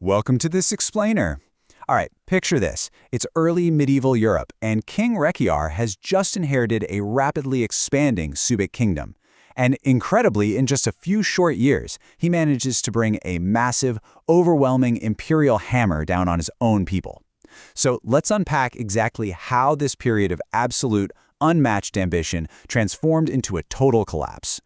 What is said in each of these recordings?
Welcome to this explainer. All right, picture this. It's early medieval Europe, and King Rechiar has just inherited a rapidly expanding Suebic kingdom. And incredibly, in just a few short years, he manages to bring a massive, overwhelming imperial hammer down on his own people. So let's unpack exactly how this period of absolute, unmatched ambition transformed into a total collapse.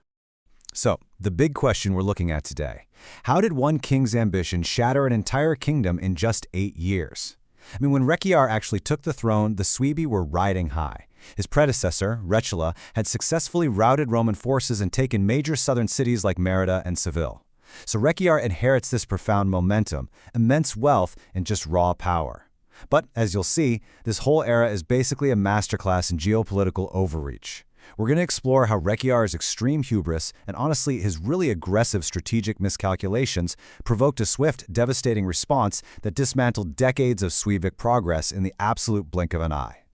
So, the big question we're looking at today. How did one king's ambition shatter an entire kingdom in just 8 years? When Rechiar actually took the throne, the Suebi were riding high. His predecessor, Rechiar, had successfully routed Roman forces and taken major southern cities like Merida and Seville. So Rechiar inherits this profound momentum, immense wealth, and just raw power. But, as you'll see, this whole era is basically a masterclass in geopolitical overreach. We're going to explore how Rechiar's extreme hubris and honestly his really aggressive strategic miscalculations provoked a swift, devastating response that dismantled decades of Suebic progress in the absolute blink of an eye.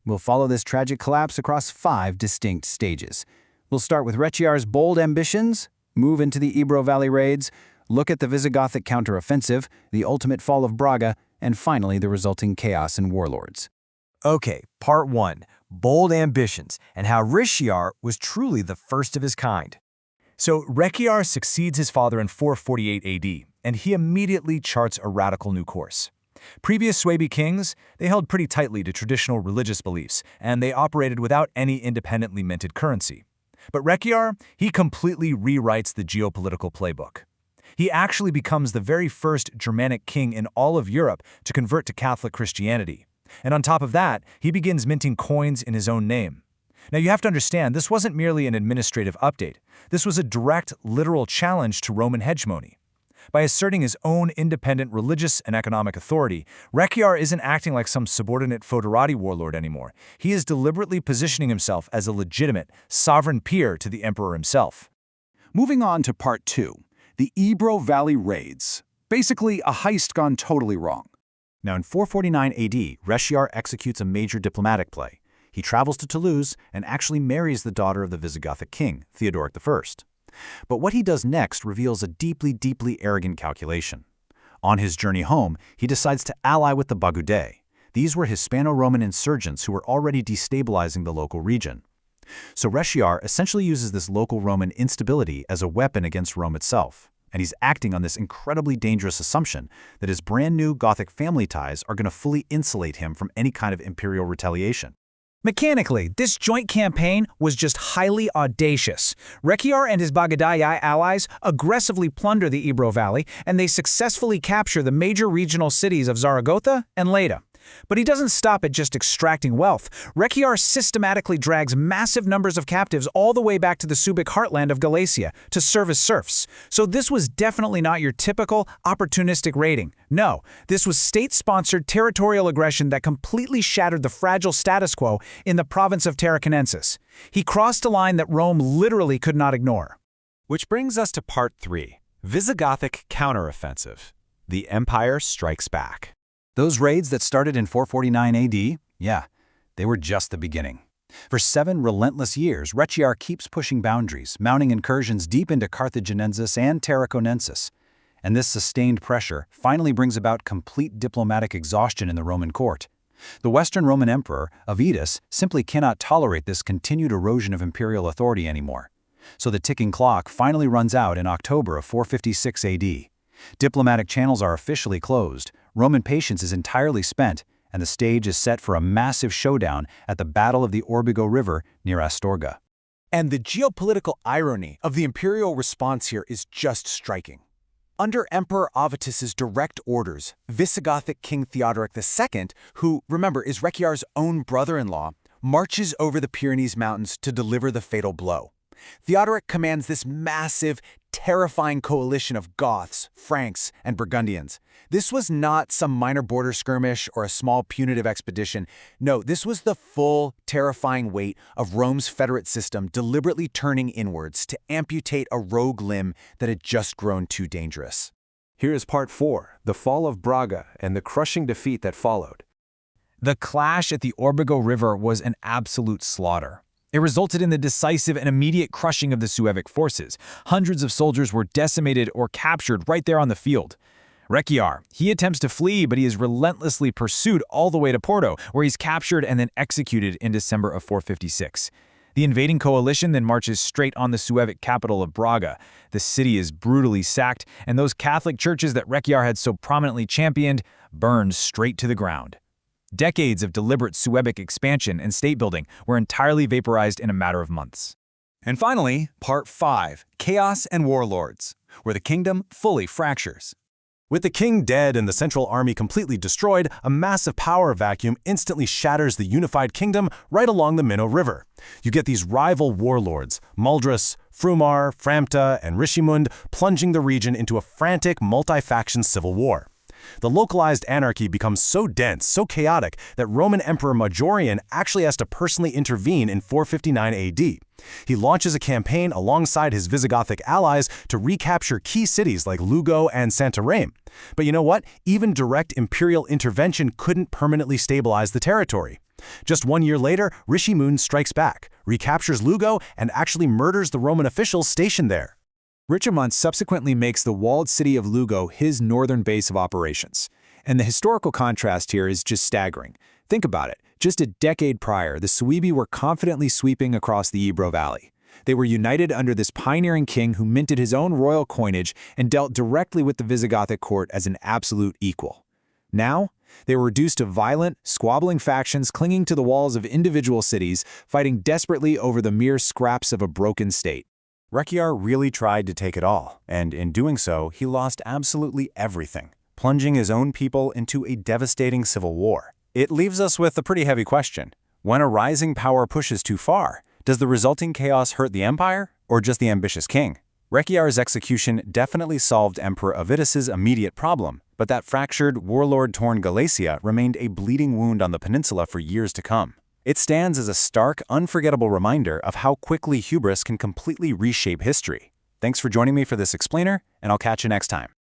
We'll follow this tragic collapse across 5 distinct stages. We'll start with Rechiar's bold ambitions, move into the Ebro Valley raids, look at the Visigothic counteroffensive, the ultimate fall of Braga, and finally the resulting chaos and warlords. Okay, Part 1. Bold ambitions, and how Rechiar was truly the first of his kind. So Rechiar succeeds his father in 448 AD, and he immediately charts a radical new course. Previous Suebi kings, they held pretty tightly to traditional religious beliefs, and they operated without any independently minted currency. But Rechiar, he completely rewrites the geopolitical playbook. He actually becomes the very first Germanic king in all of Europe to convert to Catholic Christianity. And on top of that, he begins minting coins in his own name. Now you have to understand, this wasn't merely an administrative update. This was a direct, literal challenge to Roman hegemony. By asserting his own independent religious and economic authority, Rechiar isn't acting like some subordinate foederati warlord anymore. He is deliberately positioning himself as a legitimate, sovereign peer to the emperor himself. Moving on to Part 2, the Ebro Valley raids. Basically, a heist gone totally wrong. Now, in 449 AD, Rechiar executes a major diplomatic play. He travels to Toulouse and actually marries the daughter of the Visigothic king, Theodoric I. But what he does next reveals a deeply arrogant calculation. On his journey home, he decides to ally with the Bagudais. These were Hispano-Roman insurgents who were already destabilizing the local region. So Rechiar essentially uses this local Roman instability as a weapon against Rome itself. And he's acting on this incredibly dangerous assumption that his brand new Gothic family ties are going to fully insulate him from any kind of imperial retaliation. Mechanically, this joint campaign was just highly audacious. Rechiar and his Bagudais allies aggressively plunder the Ebro Valley, and they successfully capture the major regional cities of Zaragoza and Lleida. But he doesn't stop at just extracting wealth. Rechiar systematically drags massive numbers of captives all the way back to the Suebic heartland of Galicia to serve as serfs. So this was definitely not your typical opportunistic raiding. No, this was state-sponsored territorial aggression that completely shattered the fragile status quo in the province of Tarraconensis. He crossed a line that Rome literally could not ignore. Which brings us to Part 3, Visigothic counteroffensive. The Empire strikes back. Those raids that started in 449 AD, yeah, they were just the beginning. For 7 relentless years, Rechiar keeps pushing boundaries, mounting incursions deep into Carthaginensis and Tarraconensis. And this sustained pressure finally brings about complete diplomatic exhaustion in the Roman court. The Western Roman Emperor, Avitus, simply cannot tolerate this continued erosion of imperial authority anymore. So the ticking clock finally runs out in October of 456 AD. Diplomatic channels are officially closed, Roman patience is entirely spent, and the stage is set for a massive showdown at the Battle of the Orbigo River near Astorga. And the geopolitical irony of the imperial response here is just striking. Under Emperor Avitus's direct orders, Visigothic King Theodoric II, who, remember, is Rechiar's own brother-in-law, marches over the Pyrenees Mountains to deliver the fatal blow. Theodoric commands this massive, terrifying coalition of Goths, Franks, and Burgundians. This was not some minor border skirmish or a small punitive expedition. No, this was the full, terrifying weight of Rome's federate system deliberately turning inwards to amputate a rogue limb that had just grown too dangerous. Here is Part 4, the fall of Braga and the crushing defeat that followed. The clash at the Orbigo River was an absolute slaughter. It resulted in the decisive and immediate crushing of the Suevic forces. Hundreds of soldiers were decimated or captured right there on the field. Rechiar. He attempts to flee, but he is relentlessly pursued all the way to Porto, where he's captured and then executed in December of 456. The invading coalition then marches straight on the Suebic capital of Braga. The city is brutally sacked, and those Catholic churches that Rechiar had so prominently championed burned straight to the ground. Decades of deliberate Suebic expansion and state building were entirely vaporized in a matter of months. And finally, Part 5, Chaos and Warlords, where the kingdom fully fractures. With the king dead and the central army completely destroyed, a massive power vacuum instantly shatters the unified kingdom right along the Minho River. You get these rival warlords, Muldras, Frumar, Framta, and Rishimund, plunging the region into a frantic multi-faction civil war. The localized anarchy becomes so dense, so chaotic, that Roman Emperor Majorian actually has to personally intervene in 459 AD. He launches a campaign alongside his Visigothic allies to recapture key cities like Lugo and Santarém. But you know what? Even direct imperial intervention couldn't permanently stabilize the territory. Just 1 year later, Rishimund strikes back, recaptures Lugo, and actually murders the Roman officials stationed there. Richamont subsequently makes the walled city of Lugo his northern base of operations. And the historical contrast here is just staggering. Think about it. Just a decade prior, the Suebi were confidently sweeping across the Ebro Valley. They were united under this pioneering king who minted his own royal coinage and dealt directly with the Visigothic court as an absolute equal. Now, they were reduced to violent, squabbling factions clinging to the walls of individual cities, fighting desperately over the mere scraps of a broken state. Rechiar really tried to take it all, and in doing so, he lost absolutely everything, plunging his own people into a devastating civil war. It leaves us with a pretty heavy question. When a rising power pushes too far, does the resulting chaos hurt the empire, or just the ambitious king? Rechiar's execution definitely solved Emperor Avitus's immediate problem, but that fractured, warlord-torn Galicia remained a bleeding wound on the peninsula for years to come. It stands as a stark, unforgettable reminder of how quickly hubris can completely reshape history. Thanks for joining me for this explainer, and I'll catch you next time.